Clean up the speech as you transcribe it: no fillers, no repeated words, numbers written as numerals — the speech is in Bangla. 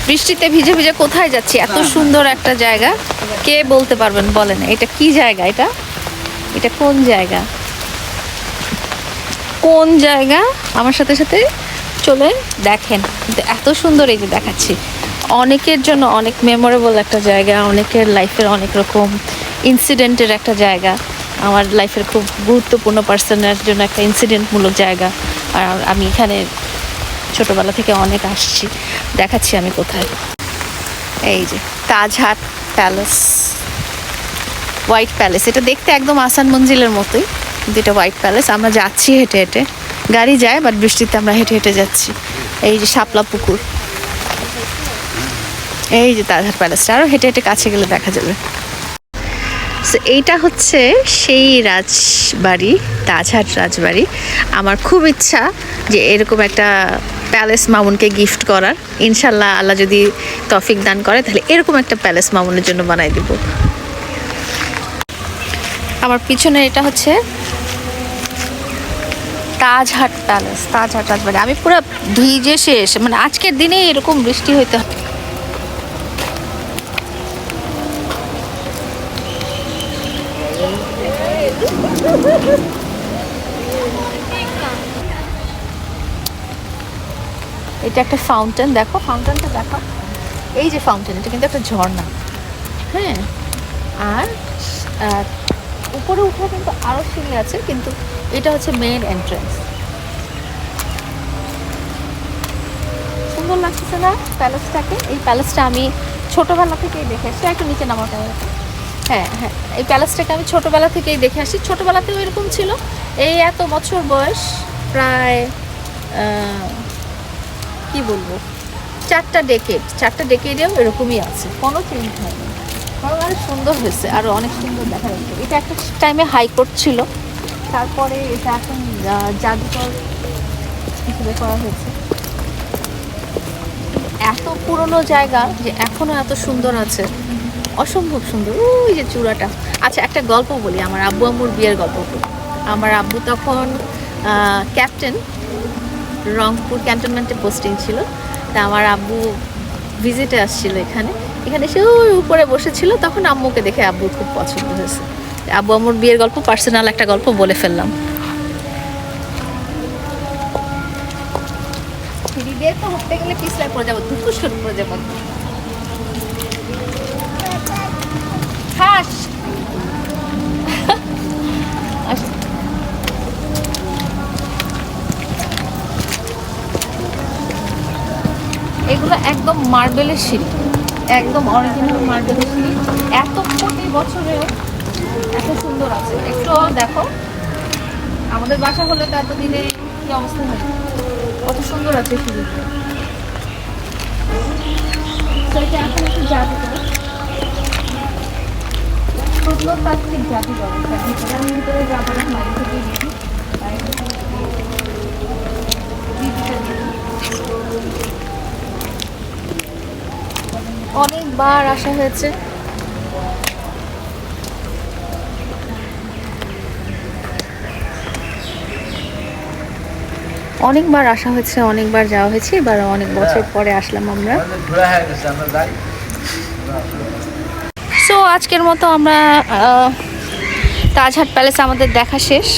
বৃষ্টিতে ভিজে ভিজে কোথায় যাচ্ছি? এত সুন্দর একটা জায়গা, কে বলতে পারবেন বলেন? এটা কি জায়গা? এটা এটা কোন জায়গা? কোন জায়গা? আমার সাথে সাথে চলে দেখেন। কিন্তু এত সুন্দর, এই যে দেখাচ্ছি, অনেকের জন্য অনেক মেমোরেবল একটা জায়গা, অনেকের লাইফের অনেক রকম ইনসিডেন্টের একটা জায়গা। আমার লাইফের খুব গুরুত্বপূর্ণ পার্সনের জন্য একটা ইনসিডেন্টমূলক জায়গা। আর আমি এখানে ছোটবেলা থেকে অনেক আসছি। দেখাচ্ছি আমি কোথায়। এই যে তাজহাট প্যালেস, হোয়াইট প্যালেস। এটা দেখতে একদম আসান মঞ্জিলের মতোই, কিন্তু এটা হোয়াইট প্যালেস। আমরা যাচ্ছি হেঁটে হেঁটে, গাড়ি যায় বাট বৃষ্টিতে আমরা হেঁটে হেঁটে যাচ্ছি। এই যে শাপলা পুকুর, এই যে তাজহাট প্যালেসটা, আরও হেঁটে হেঁটে কাছে গেলে দেখা যাবে। সো এইটা হচ্ছে সেই রাজবাড়ি, তাজহাট রাজবাড়ি। আমার খুব ইচ্ছা যে এরকম একটা প্যালেস মামুনকে গিফট করার। ইনশাল্লাহ আল্লাহ যদি তৌফিক দান করে তাহলে এরকম একটা প্যালেস মামুনের জন্য বানাই দিব। আমার পিছনে এটা হচ্ছে তাজহাট প্যালেস, তাজহাট রাজবাড়ি। আমি পুরো ভিজে শেষ, মানে আজকের দিনে এরকম বৃষ্টি হইতে হয়। এটা একটা ফাউন্টেন, দেখো ফাউন্টেনটা দেখো, এই যে ফাউন্টেন, এটা কিন্তু একটা ঝর্ণা। হ্যাঁ, আর উপরে উঠে কিন্তু আরো সিঁড়ি আছে, কিন্তু এটা হচ্ছে মেইন এন্ট্রান্স। সুন্দর লাগতেছে না প্যালেসটাকে? এই প্যালেসটা আমি ছোটবেলা থেকেই দেখে আসছি। একটু নিচে নামাতে হবে। হ্যাঁ হ্যাঁ, এই প্যালেসটাকে আমি ছোটবেলা থেকেই দেখে আসছি। ছোটবেলাতেও এরকম ছিল। এই এত বছর বয়স, প্রায় কি বলবো, চারটা ডেকেডেও এরকমই আছে, কোনো চেঞ্জ হয়নি। বরং আরো সুন্দর হয়েছে, আরো অনেক সুন্দর দেখা যাচ্ছে। এটা একটা টাইমে হাইকোর্ট ছিল, তারপরে এটা এখন জাদুঘর হিসেবে করা হয়েছে। এত পুরনো জায়গা যে এখনো এত সুন্দর আছে, অসম্ভব সুন্দর। ওই যে চূড়াটা। আচ্ছা, একটা গল্প বলি, আমার আব্বু আম্মুর বিয়ের গল্প। আমার আব্বু তখন ক্যাপ্টেন, রংপুর ক্যান্টনমেন্টে পোস্টিং ছিল। তা আমার আব্বু ভিজিটে আসছিল এখানে, এসে ওই উপরে বসেছিল। তখন আম্মুকে দেখে আব্বুর খুব পছন্দ হয়েছে। আব্বু আম্মুর বিয়ের গল্প, পার্সোনাল একটা গল্প বলে ফেললাম। সিঁড়ি তো উঠতে গেলে পিছলায় পড়ে যাবো, ধুপুস করে পড়ে যাবো। হাস এগুলো একদম মার্বেলের সিঁড়ি, একদম অরিজিনাল মার্বেলের সিঁড়ি। এত কোটি বছরেও এত সুন্দর আছে। একটু দেখো, আমাদের বাসা হলে তো এতদিনে কি অবস্থা হয়, কত সুন্দর আছে সিঁড়িগুলো। এটা এখন একটু জাদুঘর, প্রত্নতাত্ত্বিক জাদুঘর। ভিতরে আমি ভিতরে যাবো না, বাইরে থেকেই দেখি। অনেকবার আসা হয়েছে। অনেকবার আসা হয়েছে, অনেকবার যাওয়া হয়েছে। এবার অনেক বছর পরে আসলাম আমরা। সো আজকের মতো আমরা তাজহাট প্যালেস আমাদের দেখা শেষ।